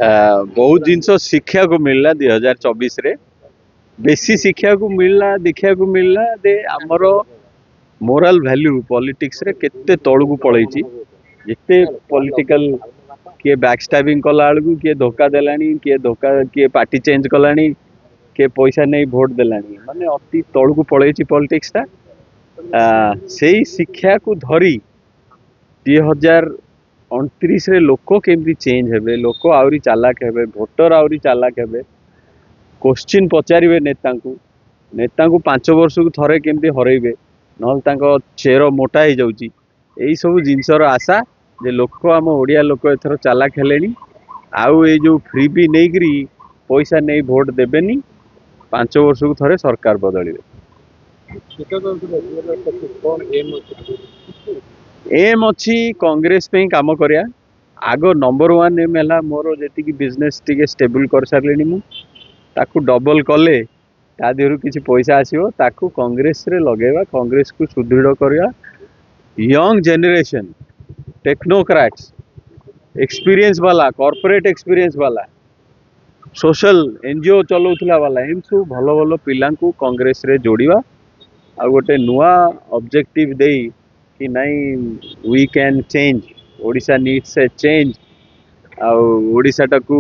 बहुत जिनस शिक्षा को मिलला 2024 रे बेसी शिक्षा को मिलला देखा को मिलला दे आमर मोराल वैल्यू पॉलिटिक्स रे केते तळकु पळैची जिते पॉलिटिकल किए बैकस्टैबिंग कला बेलू किए धोखा देलानी किए पार्टी चेंज कलानी किए पैसा नहीं भोट देलानी माने अति तळकु पळैची पॉलिटिक्स ता से शिक्षा को धरी 2029 रे लोक केमती चेंज हेबे लोक आउरी चालाक हेबे भोटर आउरी चालाक हेबे क्वेश्चन पचारे नेता को 5 वर्ष को थरे केमती हरइबे न चेर मोटा हो जाउची यही सब जिनसर आशा जे लोक आम ओडिया लोक एथर चालाक हेलेनी आउ ए जो फ्री भी नहीं करी पैसा नहीं भोट देबेनी 5 वर्ष को थरे सरकार बदलिबे एम अच्छी कांग्रेस पे काम करिया आग नंबर 1 एम है मोर जी बिजनेस टी स्टेबल कर सारे मुझे डबल कले ता देहरु किसी पैसा आसीबो ताकू कांग्रेस रे लगेवा कांग्रेस को सुदृढ़ करवा यंग जेनरेशन टेक्नोक्राट्स एक्सपीरियंस वाला कॉर्पोरेट एक्सपीरियंस वाला सोशल एनजीओ चलाउथला वाला एम सब भल भल पिला कांग्रेस रे जोड़वा आ गोटे नुआ ऑब्जेक्टिव दे कि नहीं we can change Odisha needs a change आडिशा टाकू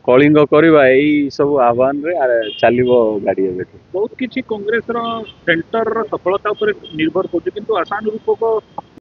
कलिंग करवा यही सब आह्वान रे चलो गाड़ी बहुत किसी कांग्रेस सेंटर सफलता निर्भर कर आशानुरूप